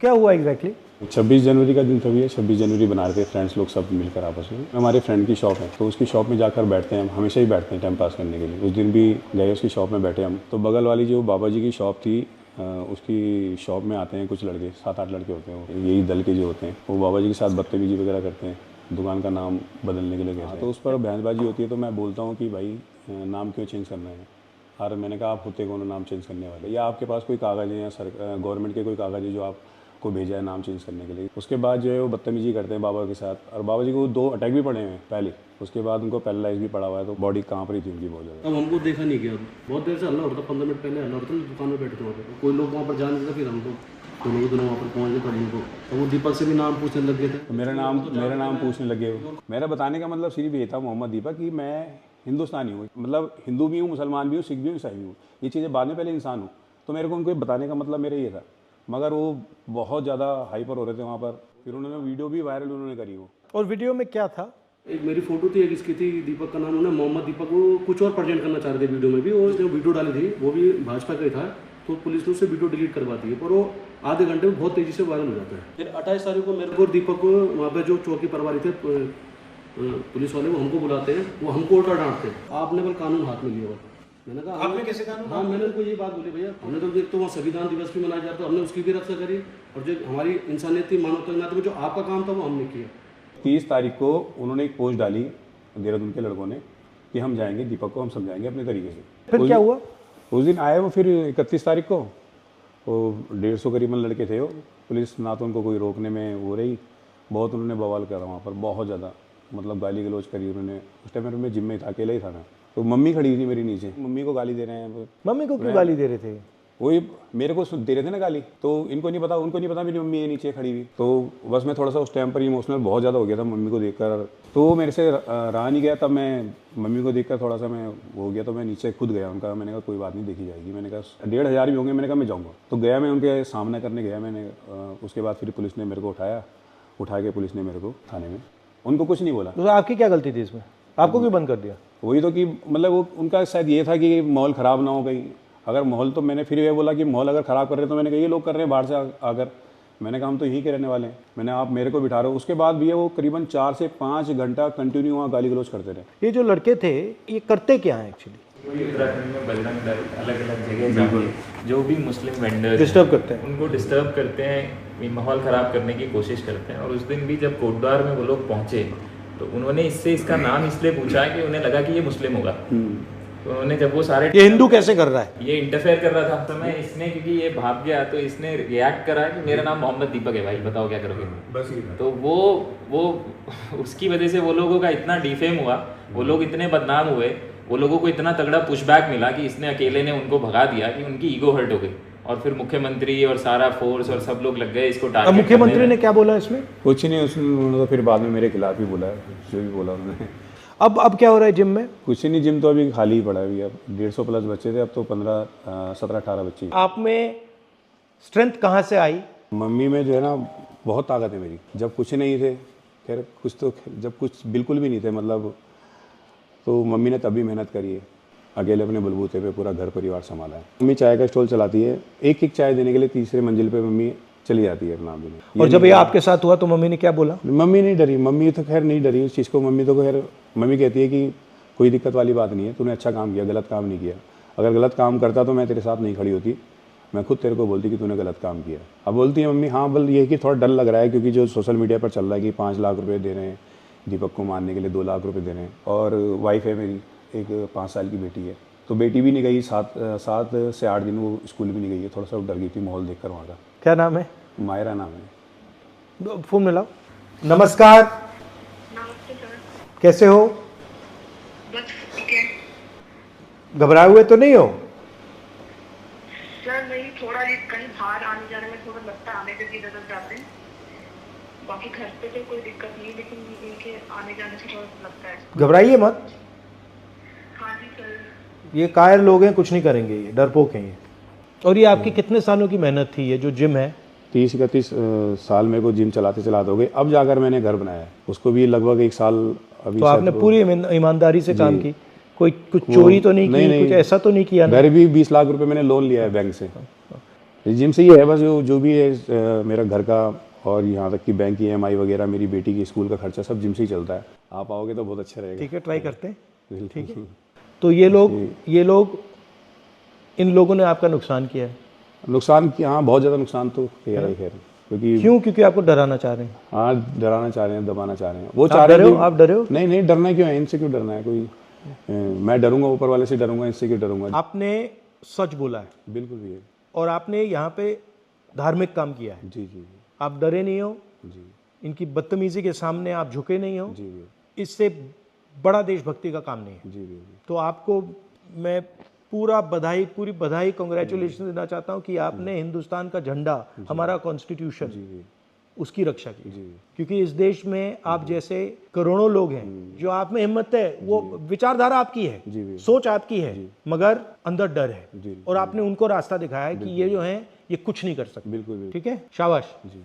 क्या हुआ एग्जैक्टली? 26 जनवरी का दिन था भैया। 26 जनवरी बना रहे थे फ्रेंड्स लोग सब मिलकर आपस में। हमारे फ्रेंड की शॉप है तो उसकी शॉप में जाकर बैठते हैं हम, हमेशा ही बैठते हैं टाइम पास करने के लिए। उस दिन भी गए उसकी शॉप में बैठे हम। तो बगल वाली जो बाबा जी की शॉप थी उसकी शॉप में आते हैं कुछ लड़के, 7-8 लड़के होते हैं, वो यही दल के जो होते हैं, वो बाबा जी के साथ बदतमीजी वगैरह करते हैं, दुकान का नाम बदलने के लिए कहते हैं। तो उस पर बहसबाजी होती है तो मैं बोलता हूँ कि भाई नाम क्यों चेंज करना है। और मैंने कहा आप होते कौन नाम चेंज करने वाले, या आपके पास कोई कागज़ है या गवर्नमेंट के कोई कागज़ है जो आपको भेजा है नाम चेंज करने के लिए। उसके बाद जो है वो बदतमीजी करते हैं बाबा के साथ। और बाबा जी को 2 अटैक भी पड़े हुए हैं पहले, उसके बाद उनको पैरालाइज भी पड़ा हुआ है, तो बॉडी कांप रही थी उनकी बहुत ज़्यादा। अब हमको देखा नहीं गया, बहुत देर से हल्ला हो रहा था, 15 मिनट पहले हल्ला हो रहा था, दुकान में बैठे थे वहाँ पे, कोई लोग वहाँ पर जा नहीं था। फिर हम लोग दोनों वहाँ पर पहुँच गए तब उनको, तो वो दीपक से भी नाम पूछने लग गए थे। तो मेरा नाम पूछने लगे वो। मेरा बताने का मतलब सिर्फ ये था मोहम्मद दीपक कि मैं हिंदुस्तानी हूँ, मतलब हिंदू भी हूँ, मुसलमान भी हूँ, सिख भी हूँ, ईसाई भी हूँ, ये चीज़ें बाद में, पहले इंसान हूँ। तो मेरे को उनको बताने का मतलब मेरा ये था, मगर वो बहुत ज़्यादा हाइपर हो रहे थे वहाँ पर। फिर उन्होंने वीडियो भी वायरल उन्होंने करी वो। और वीडियो में क्या था? एक मेरी फोटो थी, एक इसकी थी, दीपक का नाम, उन्होंने मोहम्मद दीपक को कुछ और प्रेजेंट करना चाह रहे थे वीडियो में भी, और जो वीडियो डाली थी वो भी भाजपा का ही था। तो पुलिस ने उससे वीडियो डिलीट करवा दी है, पर वो आधे घंटे में बहुत तेज़ी से वायरल हो जाता है। फिर 28 तारीख को मेरे को और दीपक को वहाँ पर जो चौकी प्रभारी थे पुलिस वाले, वो हमको बुलाते हैं, वो हमको उल्टा डांटते हैं, आपने बल कानून हाथ में लिया। मैंने कहा आपने कैसे कानून? हाँ, मैंने उनको ये बात बोली, भैया हमने तो देख तो वहाँ संविधान दिवस भी मनाया जाता है, हमने उसकी भी रक्षा करी, और जो हमारी इंसानियत थी, मानवता के नाते में जो आपका काम था वो हमने किया। 30 तारीख को उन्होंने एक पोस्ट डाली देहरादून के लड़कों ने कि हम जाएंगे, दीपक को हम समझाएंगे अपने तरीके से। फिर क्या हुआ? उस दिन आए वो। फिर 31 तारीख को वो 150 करीबन लड़के थे वो। पुलिस ना तो उनको कोई रोकने में वो रही, बहुत उन्होंने बवाल करा वहाँ पर, बहुत ज़्यादा, मतलब गाली गलौज करी उन्होंने। उस टाइम मैं जिम में था, अकेला ही था मैं, तो मम्मी खड़ी थी मेरी नीचे, मम्मी को गाली दे रहे हैं। मम्मी को क्यों गाली दे रहे थे? वही मेरे को दे रहे थे ना गाली, तो इनको नहीं पता, उनको नहीं पता मेरी मम्मी है नीचे खड़ी हुई। तो बस मैं थोड़ा सा उस टाइम पर इमोशनल बहुत ज़्यादा हो गया था मम्मी को देखकर, तो मेरे से रहा नहीं गया। तब मैं मम्मी को देखकर थोड़ा सा मैं हो गया, तो मैं नीचे खुद गया उनका। मैंने कहा कोई बात नहीं, देखी जाएगी। मैंने कहा 1500 भी होंगे, मैंने कहा मैं जाऊँगा। तो गया मैं उनके सामना करने गया मैंने। उसके बाद फिर पुलिस ने मेरे को उठा के पुलिस ने मेरे को थाने में, उनको कुछ नहीं बोला। तो आपकी क्या गलती थी इसमें? आपको क्यों बंद कर दिया? वही तो कि मतलब वो उनका शायद ये था कि माहौल ख़राब ना हो कहीं। अगर माहौल, तो मैंने फिर ये बोला कि माहौल अगर ख़राब कर रहे हैं, तो मैंने कहा ये लोग कर रहे हैं बाहर से आकर। मैंने कहा हम तो यहीं के रहने वाले हैं, मैंने आप मेरे को बिठा रहे हो। उसके बाद भी वो करीबन 4 से 5 घंटा कंटिन्यू वहाँ गाली गलौज करते रहे। ये जो लड़के थे ये करते क्या हैं एक्चुअली? उत्तराखंड में बजरंग दल अलग अलग जगह जाके जो भी मुस्लिम वेंडर्स डिस्टर्ब करते हैं, उनको डिस्टर्ब करते हैं, माहौल ख़राब करने की कोशिश करते हैं। और उस दिन भी जब कोटद्वार में वो लोग पहुँचे तो उन्होंने इसका नाम इसलिए पूछा कि उन्हें लगा कि ये मुस्लिम होगा। तो उन्होंने जब वो सारे, ये हिंदू कैसे कर रहा है? ये इंटरफेयर कर रहा था तो मैं इसने, क्योंकि ये भाग गया तो इसने रिएक्ट करा कि मेरा नाम मोहम्मद दीपक है भाई, बताओ क्या करोगे। बस तो वो उसकी वजह से वो लोगों का इतना डिफेम हुआ, वो लोग इतने बदनाम हुए, वो लोगों को इतना तगड़ा पुशबैक मिला कि इसने अकेले ने उनको भगा दिया कि उनकी ईगो हर्ट हो गई। और फिर मुख्यमंत्री और सारा फोर्स और सब लोग लग गए इसको टारगेट। मुख्यमंत्री ने क्या बोला इसमें? कुछ नहीं, उन्होंने तो फिर बाद में मेरे खिलाफ ही बोला, जो भी बोला उन्होंने। अब क्या हो रहा है जिम में? कुछ नहीं, जिम तो अभी खाली ही पड़ा है। अभी अब 150 प्लस बच्चे थे, अब तो 17-18 बच्चे। आप में स्ट्रेंथ कहाँ से आई? मम्मी में जो है ना बहुत ताकत है मेरी। जब कुछ नहीं थे, खैर कुछ तो, जब कुछ बिल्कुल भी नहीं थे मतलब, तो मम्मी ने तब भी मेहनत करी है, अकेले अपने बलबूते पे पूरा घर परिवार संभाला है। मम्मी चाय का स्टॉल चलाती है, एक चाय देने के लिए 3रे मंजिल पे मम्मी चली जाती है अपना भी। और जब ये आपके साथ हुआ तो मम्मी ने क्या बोला? मम्मी नहीं डरी, मम्मी तो खैर नहीं डरी उस चीज़ को। मम्मी तो खैर, मम्मी कहती है कि कोई दिक्कत वाली बात नहीं है, तूने अच्छा काम किया, गलत काम नहीं किया। अगर गलत काम करता तो मैं तेरे साथ नहीं खड़ी होती, मैं खुद तेरे को बोलती कि तूने गलत काम किया। अब बोलती है मम्मी हाँ, बल ये कि थोड़ा डर लग रहा है, क्योंकि जो सोशल मीडिया पर चल रहा है कि 5 लाख रुपये दे रहे हैं दीपक को मारने के लिए, 2 लाख रुपये दे रहे हैं। और वाइफ है मेरी, एक 5 साल की बेटी है, तो बेटी भी नहीं गई, 7 से 8 दिन वो स्कूल भी नहीं गई है। थोड़ा सा डर गई थी माहौल देखकर वहाँ का। क्या नाम है? मायरा नाम है। फोन मिलाओ। नमस्कार। नमस्ते सर। कैसे हो? बस ठीक है। घबराए हुए तो नहीं हो? सर नहीं, थोड़ा ये कहीं बाहर आने जाने में थोड़ा लगता है, आने जगह इधर जाते हैं, बाकी घर पे तो कोई दिक्कत नहीं, लेकिन इनके आने जाने से थोड़ा लगता है। घबराइए मत, हाँ जी सर। ये कायर लोग हैं, कुछ नहीं करेंगे, ये डरपोक हैं ये। और ये आपकी कितने सालों की मेहनत थी ये जो जिम है? 30-31 साल मेरे को जिम चलाते हो गए। अब जाकर मैंने घर बनाया, उसको भी लगभग 1 साल अभी। तो आपने पूरी ईमानदारी से काम की, कुछ चोरी तो नहीं की, कुछ ऐसा तो नहीं किया ना? घर भी 20 लाख रुपए मैंने लोन लिया है बैंक से। जिम से ही है बस, जो भी है मेरा घर का और यहाँ तक कि बैंक की EMI वगैरह, मेरी बेटी की स्कूल का खर्चा सब जिम से ही चलता है। आप आओगे तो बहुत अच्छा रहेगा। ठीक है, ट्राई करते हैं। बिल्कुल। ठीक है, तो ये लोग इन लोगों ने आपका नुकसान किया है। नुकसान की, हाँ बहुत ज़्यादा नुकसान तो किया है खैर, क्योंकि क्योंकि आपको डराना चाह रहे हैं। हाँ डराना चाह रहे हैं, दबाना चाह रहे हैं। वो आप चाह रहे डरे हो? हैं आप डरे हो? नहीं नहीं, डरना क्यों है, इनसे क्यों डरना है कोई। मैं डरूंगा ऊपर वाले से डरूंगा, इससे क्यों डरूंगा। आपने सच बोला है बिल्कुल भी है। और आपने यहाँ पे धार्मिक काम किया है। जी जी आप डरे नहीं हो, जी इनकी बदतमीजी के सामने आप झुके नहीं हो। जी जी इससे बड़ा देशभक्ति का काम नहीं है। जी जी तो आपको मैं पूरी बधाई कांग्रेचुलेशन देना चाहता हूँ कि आपने हिंदुस्तान का झंडा, हमारा कॉन्स्टिट्यूशन, जी उसकी रक्षा की। जी क्योंकि इस देश में आप जैसे करोड़ों लोग हैं, जो आप में हिम्मत है, वो विचारधारा आपकी है, जी सोच आपकी है, मगर अंदर डर है। जी और आपने उनको रास्ता दिखाया है कि ये जो है ये कुछ नहीं कर सकते। बिल्कुल बिल्कुल। ठीक है, शाबाश। जी।